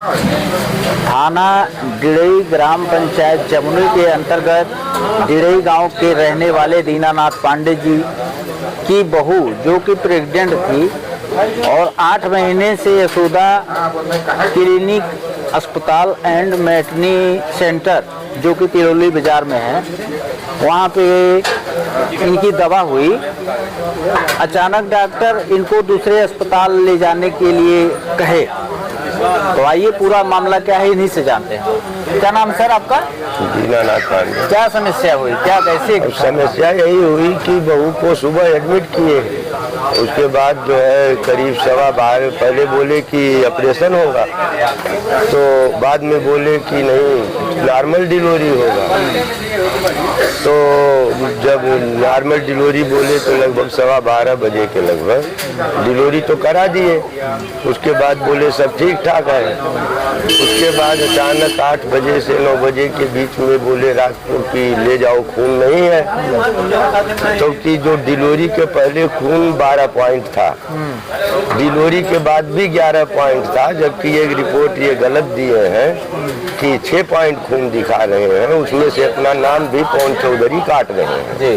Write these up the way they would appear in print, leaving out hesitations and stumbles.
थाना डिड़ई ग्राम पंचायत जमुनी के अंतर्गत डिड़ई गांव के रहने वाले दीनानाथ पांडे जी की बहू जो कि प्रेग्नेंट थी और 8 महीने से यशोदा क्लिनिक अस्पताल एंड मैटरनिटी सेंटर जो कि तिरौली बाजार में है, वहाँ पे इनकी दवा हुई। अचानक डॉक्टर इनको दूसरे अस्पताल ले जाने के लिए कहे। तो आइए पूरा मामला क्या है इन्हीं से जानते हैं। क्या नाम सर आपका? दीनानाथ पांडे। क्या समस्या हुई, क्या कैसे? समस्या यही हुई कि बहू को सुबह एडमिट किए, उसके बाद जो है करीब 12:15 पहले बोले कि ऑपरेशन होगा, तो बाद में बोले कि नहीं नॉर्मल डिलीवरी होगा। तो जब नॉर्मल डिलीवरी बोले तो लगभग 12:15 बजे के लगभग डिलीवरी तो करा दिए। उसके बाद बोले सब ठीक ठाक है। उसके बाद अचानक 8 बजे से 9 बजे के बीच में बोले रात को कि ले जाओ खून नहीं है, क्योंकि तो जो डिलीवरी के पहले खून 12 पॉइंट था, डिलीवरी के बाद भी 11 पॉइंट था, जबकि एक रिपोर्ट ये गलत दिए हैं कि 6 पॉइंट खून दिखा रहे हैं। उसमें से अपना नाम भी पवन चौधरी काट रहे हैं जी।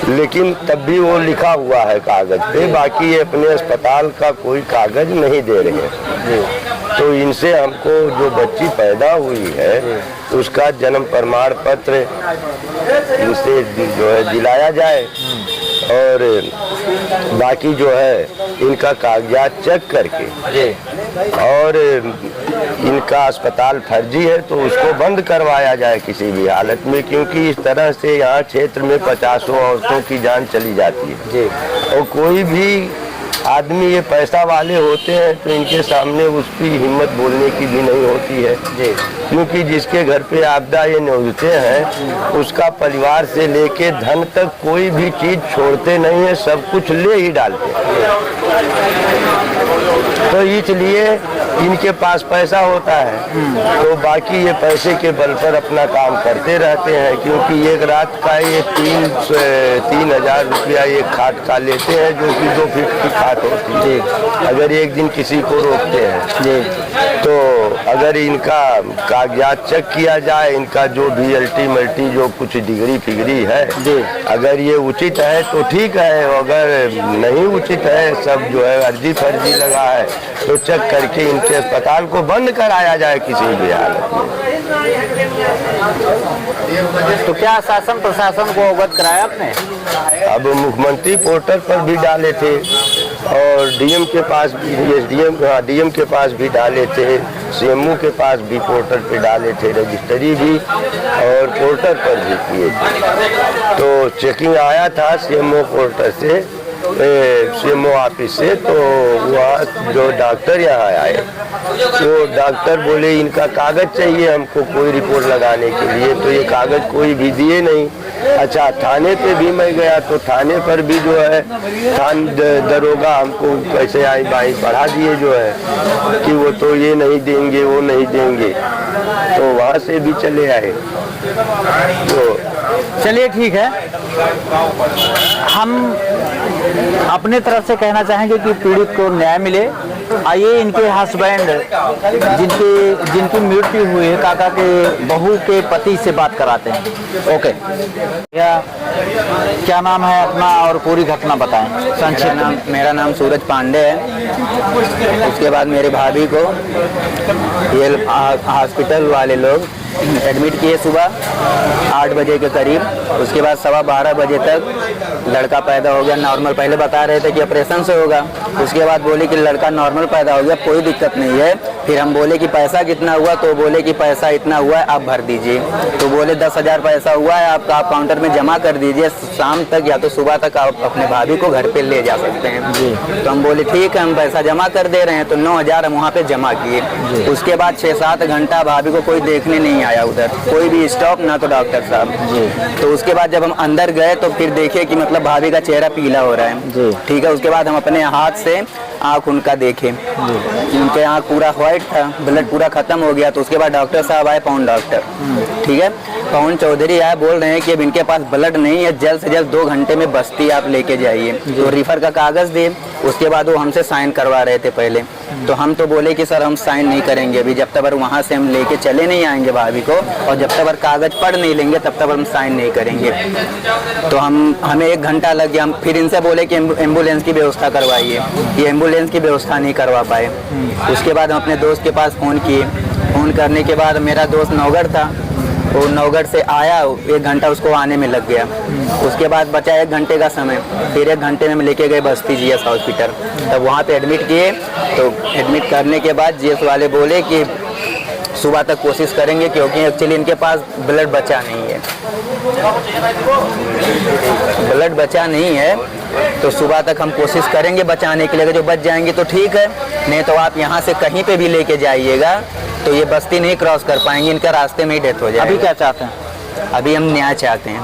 लेकिन तब भी वो लिखा हुआ है कागज पे, बाकी ये अपने अस्पताल का कोई कागज नहीं दे रहे हैं। तो इनसे हमको जो बच्ची पैदा हुई है उसका जन्म प्रमाण पत्र इनसे जो है दिलाया जाए और बाकी जो है इनका कागजात चेक करके और इनका अस्पताल फर्जी है तो उसको बंद करवाया जाए किसी भी हालत में, क्योंकि इस तरह से यहाँ क्षेत्र में 50 औरतों की जान चली जाती है जी। और कोई भी आदमी ये पैसा वाले होते हैं तो इनके सामने उसकी हिम्मत बोलने की भी नहीं होती है जी। क्योंकि जिसके घर पे आपदा ये न्योजते हैं उसका परिवार से लेके धन तक कोई भी चीज छोड़ते नहीं है, सब कुछ ले ही डालते हैं। तो इसलिए इनके पास पैसा होता है तो बाकी ये पैसे के बल पर अपना काम करते रहते हैं, क्योंकि एक रात का ये 3,000 रुपया एक खाट का लेते हैं, जो कि 2 फीट की खाट होती है। अगर एक दिन किसी को रोकते हैं जी, तो अगर इनका कागजात चेक किया जाए, इनका जो भी अल्टीमेटली जो कुछ डिग्री फिगरी है जी, अगर ये उचित है तो ठीक है, अगर नहीं उचित है, सब जो है अर्जी फर्जी लगा है, तो चेक करके इनके अस्पताल को बंद कराया जाए किसी भी हालत में। तो क्या शासन प्रशासन को अवगत कराया आपने? अब मुख्यमंत्री पोर्टल पर भी डाले थे और डीएम के पास भी, डीएम के पास भी डाले थे, सीएमओ के पास भी पोर्टल पे डाले थे, रजिस्ट्री भी और पोर्टल पर भी किए थे। तो चेकिंग आया था सीएमओ पोर्टल से, सीएमओ ऑफिस से, तो वहाँ जो डॉक्टर यहाँ आए तो डॉक्टर बोले इनका कागज चाहिए हमको कोई रिपोर्ट लगाने के लिए, तो ये कागज कोई भी दिए नहीं। अच्छा, थाने पे भी मैं गया तो थाने पर भी जो है दरोगा हमको कैसे आई बाई पढ़ा दिए जो है कि वो तो ये नहीं देंगे वो नहीं देंगे, तो वहाँ से भी चले आए। तो चलिए ठीक है, हम अपने तरफ से कहना चाहेंगे कि पीड़ित को न्याय मिले। आइए इनके हस्बैंड जिनकी मृत्यु हुई है, काका के बहू के पति से बात कराते हैं। ओके, क्या नाम है अपना और पूरी घटना बताएं संक्षिप्त। मेरा नाम सूरज पांडे है। उसके बाद मेरी भाभी को ये हॉस्पिटल वाले लोग एडमिट किए सुबह 8 बजे के करीब। उसके बाद 12:15 बजे तक लड़का पैदा हो गया नॉर्मल। पहले बता रहे थे कि ऑपरेशन से होगा, उसके बाद बोले कि लड़का नॉर्मल पैदा हो गया, कोई दिक्कत नहीं है। फिर हम बोले कि पैसा कितना हुआ, तो बोले कि पैसा इतना हुआ है, आप भर दीजिए। तो बोले 10,000 पैसा हुआ है आपका, आप काउंटर में जमा कर दीजिए, शाम तक या तो सुबह तक आप अपने भाभी को घर पे ले जा सकते हैं जी। तो हम बोले ठीक है, हम पैसा जमा कर दे रहे हैं। तो 9,000 हम वहाँ पे जमा किए। उसके बाद 6-7 घंटा भाभी को कोई देखने नहीं आया उधर, कोई भी स्टॉप ना तो डॉक्टर साहब जी। तो उसके बाद जब हम अंदर गए तो फिर देखे कि मतलब भाभी का चेहरा पीला हो रहा है जी। ठीक है, उसके बाद हम अपने हाथ से आँख उनका देखे, उनके आँख पूरा व्हाइट था, ब्लड पूरा खत्म हो गया। तो उसके बाद डॉक्टर साहब आए, पवन डॉक्टर, ठीक है, पवन चौधरी आए, बोल रहे हैं कि अब इनके पास ब्लड नहीं है, जल्द से जल्द 2 घंटे में बस्ती आप लेके जाइए। तो रिफर का कागज दे, उसके बाद वो हमसे साइन करवा रहे थे पहले। तो हम तो बोले कि सर हम साइन नहीं करेंगे अभी, जब तक वहाँ से हम लेके चले नहीं आएंगे भाभी को, और जब तक कागज़ पढ़ नहीं लेंगे तब तक हम साइन नहीं करेंगे। तो हमें 1 घंटा लग गया। हम फिर इनसे बोले कि एम्बुलेंस की व्यवस्था करवाइए, ये एम्बुलेंस की व्यवस्था नहीं करवा पाए। उसके बाद हम अपने दोस्त के पास फ़ोन किए। फ़ोन करने के बाद मेरा दोस्त नौगढ़ था, वो नौगढ़ से आया, 1 घंटा उसको आने में लग गया। उसके बाद बचा 1 घंटे का समय, फिर 1 घंटे में हम लेके गए बस्ती जीएस हॉस्पिटल। तब वहाँ पे एडमिट किए। तो एडमिट करने के बाद जीएस वाले बोले कि सुबह तक कोशिश करेंगे, क्योंकि एक्चुअली इनके पास ब्लड बचा नहीं है, ब्लड बचा नहीं है। तो सुबह तक हम कोशिश करेंगे बचाने के लिए, अगर जो बच जाएंगे तो ठीक है, नहीं तो आप यहाँ से कहीं पे भी लेके जाइएगा तो ये बस्ती नहीं क्रॉस कर पाएंगे, इनका रास्ते में ही डेथ हो जाएगी। अभी क्या चाहते हैं? अभी हम न्याय चाहते हैं।